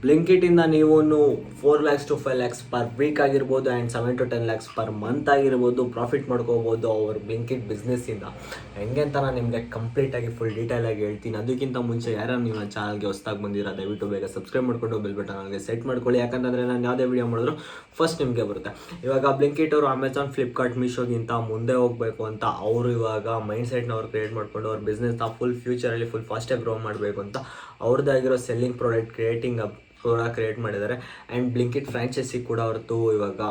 ಬ್ಲಿಂಕಿಟಿಂದ ನೀವು 4 lakhs to 5 lakhs per week ಆಗಿರ್ಬೋದು and 7 to 10 lakhs per month ಆಗಿರ್ಬೋದು profit ಮಾಡ್ಕೋಬೋದು ಅವ್ರ ಬ್ಲಿಂಕಿಟ್ ಬಿಸ್ನೆಸ್ಸಿಂದ. ಹೆಂಗೆ ಅಂತ ನಾನು ನಿಮಗೆ ಕಂಪ್ಲೀಟಾಗಿ ಫುಲ್ ಡೀಟೇಲಾಗಿ ಹೇಳ್ತೀನಿ. ಅದಕ್ಕಿಂತ ಮುಂಚೆ ಯಾರು ನೀವು ನನ್ನ ಚಾನಲ್ಗೆ ಹೊಸ್ದಾಗಿ ಬಂದಿರೋ ದಯವಿಟ್ಟು ಬೇಗ ಸಬ್ಸ್ಕ್ರೈಬ್ ಮಾಡಿಕೊಂಡು ಬೆಲ್ ಬಟನ್ಗೆ ಸೆಟ್ ಮಾಡ್ಕೊಳ್ಳಿ. ಯಾಕಂತಂದರೆ ನಾನು ಯಾವುದೇ ವೀಡಿಯೋ ಮಾಡಿದ್ರು ಫಸ್ಟ್ ನಿಮಗೆ ಬರುತ್ತೆ. ಇವಾಗ ಬ್ಲಿಂಕಿಟ್ ಅವರು ಅಮೆಝಾನ್, ಫ್ಲಿಪ್ಕಾರ್ಟ್, ಮೀಶೋಗಿಂತ ಮುಂದೆ ಹೋಗಬೇಕು ಅಂತ ಅವರು ಇವಾಗ ಮೈಂಡ್ಸೆಟ್ನ ಅವ್ರು ಕ್ರಿಯೇಟ್ ಮಾಡಿಕೊಂಡು ಅವ್ರ ಬಿಸ್ನೆಸ್ನ ಫುಲ್ ಫ್ಯೂಚರಲ್ಲಿ ಫುಲ್ ಫಾಸ್ಟಾಗಿ ಗ್ರೋ ಮಾಡಬೇಕು ಅಂತ ಅವ್ರದ್ದಾಗಿರೋ ಸೆಲ್ಲಿಂಗ್ ಪ್ರಾಡಕ್ಟ್ ಕೂಡ ಕ್ರಿಯೇಟ್ ಮಾಡಿದ್ದಾರೆ. ಆ್ಯಂಡ್ ಬ್ಲಿಂಕಿಟ್ ಫ್ರ್ಯಾಂಚೈಸಿ ಕೂಡ ಅವ್ರದ್ದು ಇವಾಗ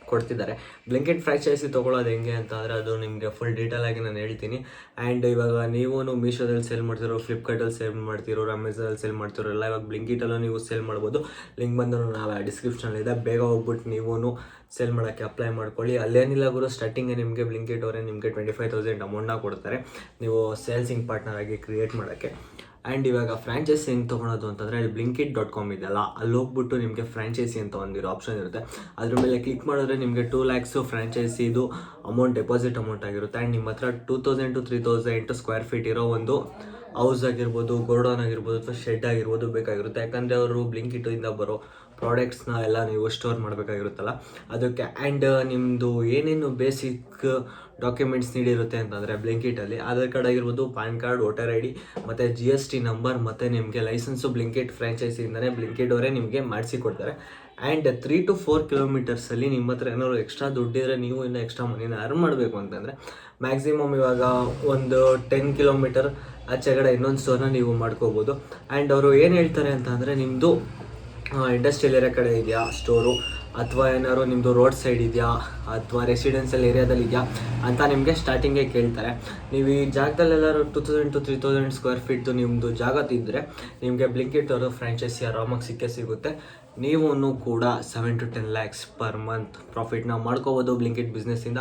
ಕೊಡ್ತಿದ್ದಾರೆ. ಬ್ಲಿಂಕಿಟ್ ಫ್ರ್ಯಾಂಚೈಸಿ ತೊಗೊಳ್ಳೋದು ಹೆಂಗೆ ಅಂತ ಅಂದರೆ ಅದು ನಿಮಗೆ ಫುಲ್ ಡೀಟೇಲಾಗಿ ನಾನು ಹೇಳ್ತೀನಿ. ಆ್ಯಂಡ್ ಇವಾಗ ನೀವು ಮೀಶೋದಲ್ಲಿ ಸೇಲ್ ಮಾಡ್ತಿರೋ, ಫ್ಲಿಪ್ಕಾರ್ಟಲ್ಲಿ ಸೇಲ್ ಮಾಡ್ತಿರೋ, ಅಮೆಝಾನಲ್ಲಿ ಸೇಲ್ ಮಾಡ್ತಿರೋ ಎಲ್ಲ ಇವಾಗ ಬ್ಲಿಂಕಿಟಲ್ಲೂ ನೀವು ಸೇಲ್ ಮಾಡ್ಬೋದು. ಲಿಂಕ್ ಬಂದು ನಾವು ಡಿಸ್ಕ್ರಿಪ್ಷನಲ್ಲಿದೆ, ಬೇಗ ಹೋಗ್ಬಿಟ್ಟು ನೀವು ಸೇಲ್ ಮಾಡೋಕ್ಕೆ ಅಪ್ಲೈ ಮಾಡ್ಕೊಳ್ಳಿ. ಅಲ್ಲೇನಿಲ್ಲ ಗುರು, ಸ್ಟಾರ್ಟಿಂಗ್ಗೆ ನಿಮಗೆ ಬ್ಲಿಂಕಿಟ್ ಅವರೇ ನಿಮಗೆ 25,000 ಅಮೌಂಟ್ನ ಕೊಡ್ತಾರೆ ನೀವು ಸೇಲ್ಸಿಂಗ್ ಪಾರ್ಟ್ನರ್ ಆಗಿ ಕ್ರಿಯೇಟ್ ಮಾಡೋಕ್ಕೆ. ಆ್ಯಂಡ್ ಇವಾಗ ಫ್ರ್ಯಾಂಚೈಸಿ ಹೆಂಗೆ ತೊಗೊಳೋದು ಅಂತಂದರೆ ಅಲ್ಲಿ Blinkit.com ಇದೆಯಲ್ಲ, ಅಲ್ಲಿ ಹೋಗ್ಬಿಟ್ಟು ನಿಮಗೆ ಫ್ರ್ಯಾಂಚೈಸಿ ಅಂತ ಒಂದಿರೋ ಆಪ್ಷನ್ ಇರುತ್ತೆ. ಅದ್ರ ಮೇಲೆ ಕ್ಲಿಕ್ ಮಾಡಿದ್ರೆ ನಿಮಗೆ 2 lakhs ಫ್ರ್ಯಾಂಚೈಸಿದು ಅಮೌಂಟ್ ಡೆಪಾಸಿಟ್ ಅಮೌಂಟ್ ಆಗಿರುತ್ತೆ. ಆ್ಯಂಡ್ ನಿಮ್ಮ ಹತ್ರ 2,000 to 3,000 ಸ್ಕ್ವೇರ್ ಫೀಟ್ ಇರೋ ಒಂದು ಹೌಸ್ ಆಗಿರ್ಬೋದು, ಗೋಡೌನ್ ಆಗಿರ್ಬೋದು ಅಥವಾ ಶೆಡ್ ಆಗಿರ್ಬೋದು ಬೇಕಾಗಿರುತ್ತೆ. ಯಾಕಂದರೆ ಅವರು ಬ್ಲಿಂಕಿಟಿಂದ ಬರೋ ಪ್ರಾಡಕ್ಟ್ಸ್ನ ಎಲ್ಲ ನೀವು ಸ್ಟೋರ್ ಮಾಡಬೇಕಾಗಿರುತ್ತಲ್ಲ ಅದಕ್ಕೆ. ಆ್ಯಂಡ್ ನಿಮ್ಮದು ಏನೇನು ಬೇಸಿಕ್ ಡಾಕ್ಯುಮೆಂಟ್ಸ್ ನೀಡಿರುತ್ತೆ ಅಂತಂದರೆ ಬ್ಲಿಂಕಿಟಲ್ಲಿ ಆಧಾರ್ ಕಾರ್ಡ್ ಆಗಿರ್ಬೋದು, ಪ್ಯಾನ್ ಕಾರ್ಡ್, ವೋಟರ್ ID ಮತ್ತು GST ನಂಬರ್ ಮತ್ತು ನಿಮಗೆ ಲೈಸೆನ್ಸು ಬ್ಲಿಂಕಿಟ್ ಫ್ರ್ಯಾಂಚೈಸಿಯಿಂದನೇ ಬ್ಲಿಂಕಿಟ್ ಅವರೇ ನಿಮಗೆ ಮಾಡಿಸಿ ಕೊಡ್ತಾರೆ. ಆ್ಯಂಡ್ 3 to 4 kilometers ನಿಮ್ಮ ಹತ್ರ ಏನಾದ್ರು ಎಕ್ಸ್ಟ್ರಾ ದುಡ್ಡಿದ್ರೆ ನೀವು ಇನ್ನೂ ಎಕ್ಸ್ಟ್ರಾ ಮನಿನ ಅರ್ನ್ ಮಾಡಬೇಕು ಅಂತಂದರೆ ಮ್ಯಾಕ್ಸಿಮಮ್ ಇವಾಗ ಒಂದು 10 kilometer ಆಚೆಗಡೆ ಇನ್ನೊಂದು ಸ್ಟೋರ್ನ ನೀವು ಮಾಡ್ಕೋಬೋದು. ಆ್ಯಂಡ್ ಅವರು ಏನು ಹೇಳ್ತಾರೆ ಅಂತ ಅಂದರೆ ನಿಮ್ಮದು ಇಂಡಸ್ಟ್ರಿಯಲ್ ಏರಿಯಾ ಕಡೆ ಇದೆಯಾ ಸ್ಟೋರು, ಅಥವಾ ಏನಾದ್ರು ನಿಮ್ಮದು ರೋಡ್ ಸೈಡ್ ಇದೆಯಾ ಅಥವಾ ರೆಸಿಡೆನ್ಷಿಯಲ್ ಏರಿಯಾದಲ್ಲಿ ಇದೆಯಾ ಅಂತ ನಿಮಗೆ ಸ್ಟಾರ್ಟಿಂಗೇ ಕೇಳ್ತಾರೆ. ನೀವು ಈ ಜಾಗದಲ್ಲೆಲ್ಲರೂ 2,000 to 3,000 ಸ್ಕ್ವೇರ್ ಫೀಟ್ದು ನಿಮ್ಮದು ಜಾಗ ತಿದ್ದರೆ ನಿಮಗೆ ಬ್ಲಿಂಕಿಟ್ ಅವರು ಫ್ರ್ಯಾಂಚೈಸಿ ಆರಾಮಾಗಿ ಸಿಗುತ್ತೆ. ನೀವು ಕೂಡ 7 to 10 lakhs ಪರ್ ಮಂತ್ ಪ್ರಾಫಿಟ್ನ ಮಾಡ್ಕೋಬೋದು ಬ್ಲಿಂಕಿಟ್ ಬಿಸ್ನೆಸ್ಸಿಂದ.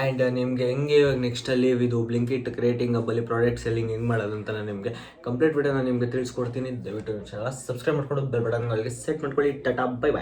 ಆ್ಯಂಡ್ ನಿಮಗೆ ಹೆಂಗೆ ಇವಾಗ ನೆಕ್ಸ್ಟಲ್ಲಿ ಇದು ಬ್ಲಿಂಕಿಟ್ ಕ್ರಿಯೇಟಿಂಗ್ ಹಬ್ಬಲ್ಲಿ ಪ್ರಾಡಕ್ಟ್ ಸೆಲ್ಲಿಂಗ್ ಹೆಂಗೆ ಮಾಡೋದು ಅಂತ ನಾನು ನಿಮಗೆ ಕಂಪ್ಲೀಟ್ ವಿಡಿಯೋನ ನಿಮಗೆ ತಿಳಿಸ್ಕೊಡ್ತೀನಿ. ದಯವಿಟ್ಟು ಚಾನಲ್ ಸಬ್ಸ್ಕ್ರೈಬ್ ಮಾಡ್ಕೊಂಡು ಬೆಲ್ ಬಟನ್ ಸೆಟ್ ಮಾಡ್ಕೊಳ್ಳಿ. ಟಾಟಾ, ಬೈ ಬಾಯ್.